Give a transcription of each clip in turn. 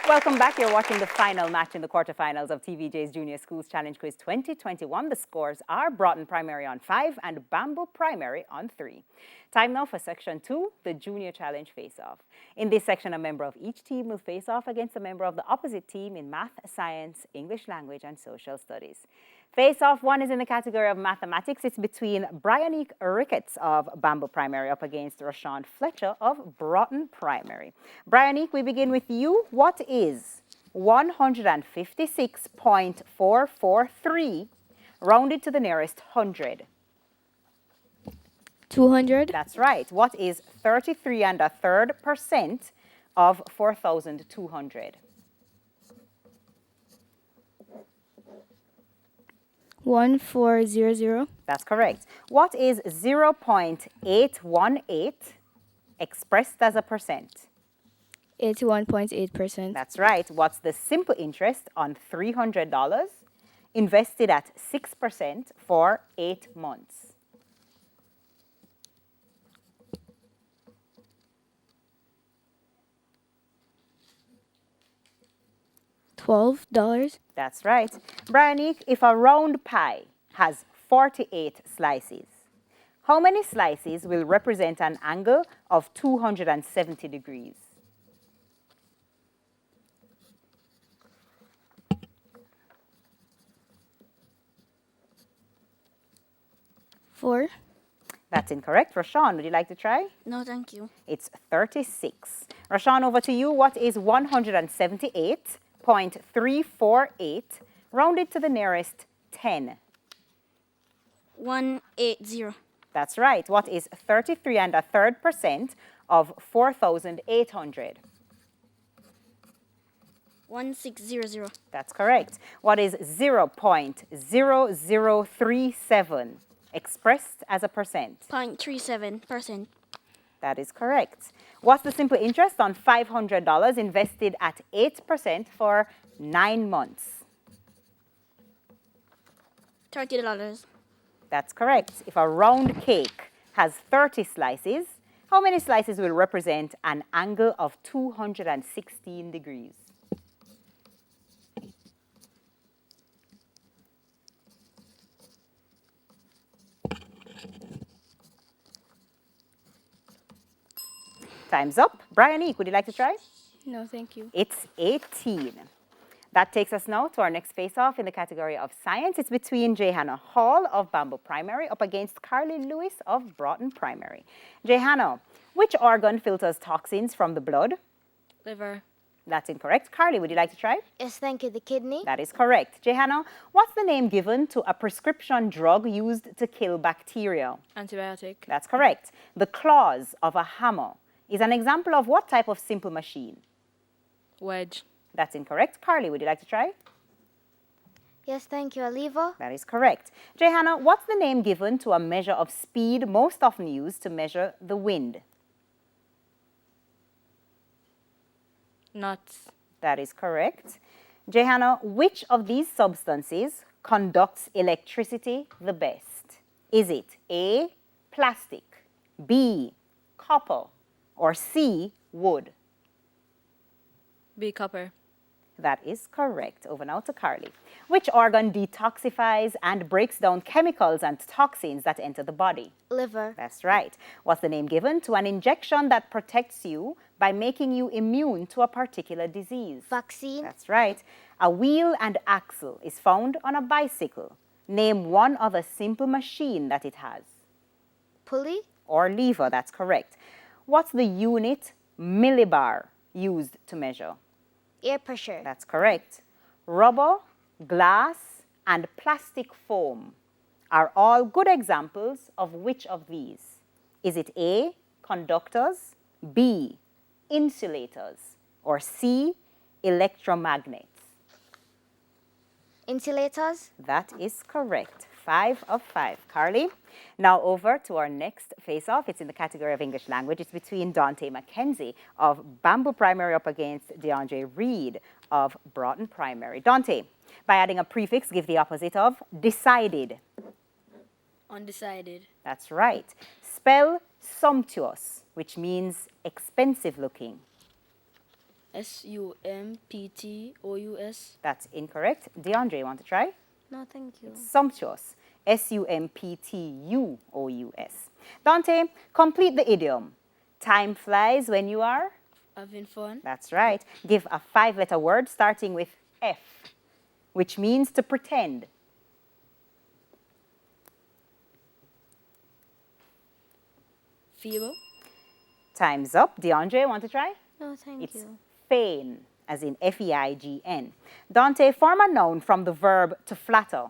Welcome back. You're watching the final match in the quarterfinals of TVJ's Junior Schools Challenge Quiz 2021. The scores are Broughton Primary on 5 and Bamboo Primary on 3. Time now for Section 2, the Junior Challenge Face-Off. In this section, a member of each team will face off against a member of the opposite team in math, science, English language, and social studies. Face-Off 1 is in the category of mathematics. It's between Brianique Ricketts of Bamboo Primary up against Rashawn Fletcher of Broughton Primary. Brianique, we begin with you. What is 156.443 rounded to the nearest hundred? 200. That's right. What is 33 1/3% of 4,200? 1400. That's correct. What is 0.818 expressed as a percent? 81.8%. That's right. What's the simple interest on $300 invested at 6% for 8 months? $12. That's right. Brianique, if a round pie has 48 slices, how many slices will represent an angle of 270 degrees? 4. That's incorrect. Rashawn, would you like to try? No, thank you. It's 36. Rashawn, over to you. What is 178.348 rounded to the nearest 10? 180. That's right. What is 33 1/3% of 4,800? 1600. That's correct. What is 0.0037 expressed as a percent? 0.37%. That is correct. What's the simple interest on $500 invested at 8% for 9 months? $30. That's correct. If a round cake has 30 slices, how many slices will represent an angle of 216 degrees? Time's up. Brianique, would you like to try? No, thank you. It's 18. That takes us now to our next face-off in the category of science. It's between Jehanna Hall of Bamboo Primary up against Carly Lewis of Broughton Primary. Jehanna, which organ filters toxins from the blood? Liver. That's incorrect. Carly, would you like to try? Yes, thank you. The kidney. That is correct. Jehanna, what's the name given to a prescription drug used to kill bacteria? Antibiotic. That's correct. The claws of a hammer is an example of what type of simple machine? Wedge. That's incorrect. Carly, would you like to try? Yes, thank you. A lever. That is correct. Jehanna, what's the name given to a measure of speed most often used to measure the wind? Knots. That is correct. Jehanna, which of these substances conducts electricity the best? Is it A, plastic, B, copper, or C, wood? B. Copper. That is correct. Over now to Carly. Which organ detoxifies and breaks down chemicals and toxins that enter the body? Liver. That's right. What's the name given to an injection that protects you by making you immune to a particular disease? Vaccine. That's right. A wheel and axle is found on a bicycle. Name one other simple machine that it has. Pulley. Or lever, that's correct. What's the unit millibar used to measure? Air pressure. That's correct. Rubber, glass, and plastic foam are all good examples of which of these? Is it A, conductors, B, insulators, or C, electromagnets? Insulators. That is correct. 5 of 5. Carly, now over to our next face-off. It's in the category of English language. It's between Dante McKenzie of Bamboo Primary up against DeAndre Reed of Broughton Primary. Dante, by adding a prefix, give the opposite of decided. Undecided. That's right. Spell sumptuous, which means expensive looking. Sumptous. That's incorrect. DeAndre, you want to try? No, thank you. Sumptuous. Sumptuous. Dante, complete the idiom. Time flies when you are? Having fun. That's right. Give a 5-letter word starting with F, which means to pretend. Feeble. Time's up. DeAndre, want to try? No, thank It's you. feign, as in F-E-I-G-N. Dante, form a noun from the verb to flatter.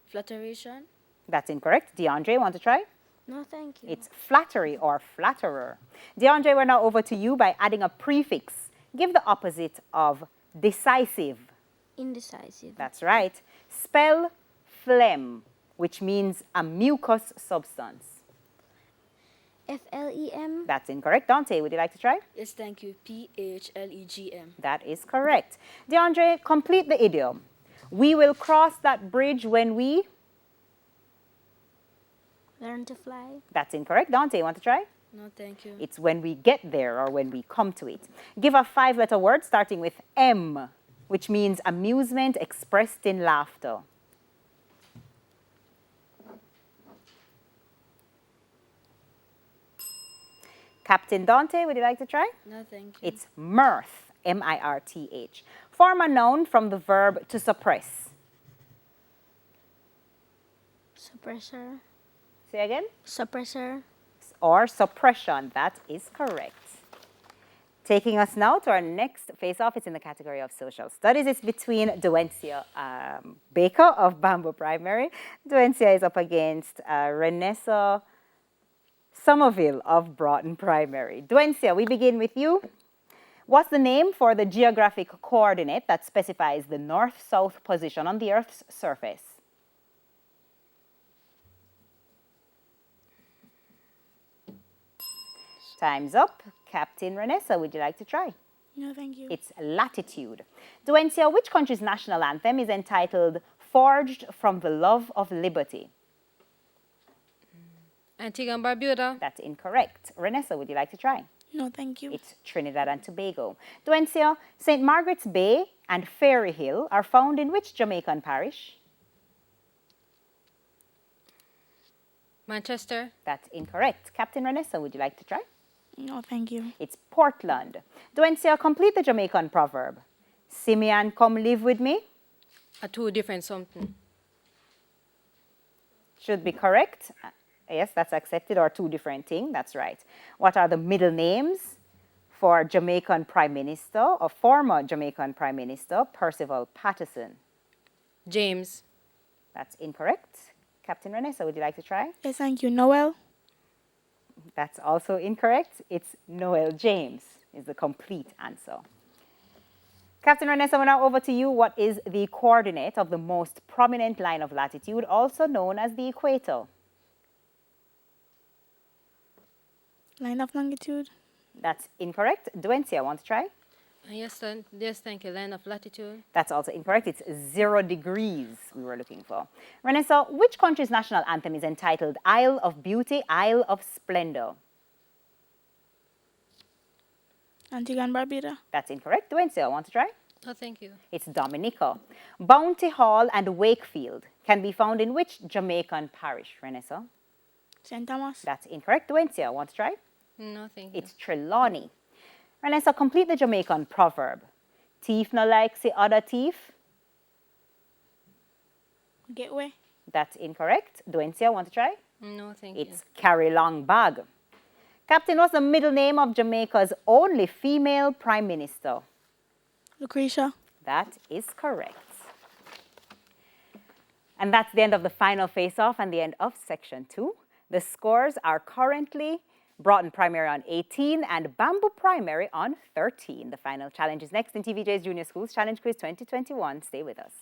Flutteration. That's incorrect. DeAndre, want to try? No, thank you. It's flattery or flatterer. DeAndre, we're now over to you by adding a prefix. Give the opposite of decisive. Indecisive. That's right. Spell phlegm, which means a mucus substance. F-L-E-M. That's incorrect. Dante, would you like to try? Yes, thank you. P-H-L-E-G-M. That is correct. DeAndre, complete the idiom. We will cross that bridge when we... Learn to fly. That's incorrect. Dante, you want to try? No, thank you. It's when we get there or when we come to it. Give a 5-letter word starting with M, which means amusement expressed in laughter. Captain Dante, would you like to try? No, thank you. It's mirth, M-I-R-T-H. Form a noun from the verb to suppress. Suppressor. Say again? Suppressor. Or suppression. That is correct. Taking us now to our next face-off. It's in the category of social studies. It's between Duencia Baker of Bamboo Primary. Duencia is up against Renessa Somerville of Broughton Primary. Duencia, we begin with you. What's the name for the geographic coordinate that specifies the north-south position on the Earth's surface? Time's up. Captain Renessa, would you like to try? No, thank you. It's latitude. Duencia, which country's national anthem is entitled Forged from the Love of Liberty? Antigua and Barbuda. That's incorrect. Renessa, would you like to try? No, thank you. It's Trinidad and Tobago. Duencia, St. Margaret's Bay and Fairy Hill are found in which Jamaican parish? Manchester. That's incorrect. Captain Renessa, would you like to try? No, thank you. It's Portland. Duencia, complete the Jamaican proverb. Simeon, come live with me. A two different something. Should be correct. Yes, that's accepted, or two different things. That's right. What are the middle names for Jamaican Prime Minister or former Jamaican Prime Minister Percival Patterson? James. That's incorrect. Captain Renessa, would you like to try? Yes, thank you. Noel. That's also incorrect. It's Noel James is the complete answer. Captain Renessa, we're now over to you. What is the coordinate of the most prominent line of latitude, also known as the equator? Line of longitude. That's incorrect. Duencia, want to try? Yes, thank you. Line of latitude. That's also incorrect. It's 0 degrees we were looking for. Renessa, which country's national anthem is entitled Isle of Beauty, Isle of Splendor? Antigua and Barbuda. That's incorrect. Duencia, want to try? Oh, thank you. It's Dominica. Bounty Hall and Wakefield can be found in which Jamaican parish, Renessa? St. Thomas. That's incorrect. Duencia, want to try? No, thank you. It's Trelawney. Renessa, complete the Jamaican proverb. Thief no like see other thief. Gateway. That's incorrect. Duencia, want to try? No, thank It's carry long bag. Captain, what's the middle name of Jamaica's only female prime minister? Lucretia. That is correct. And that's the end of the final face-off and the end of section 2. The scores are currently Broughton Primary on 18 and Bamboo Primary on 13. The final challenge is next in TVJ's Junior Schools Challenge Quiz 2021. Stay with us.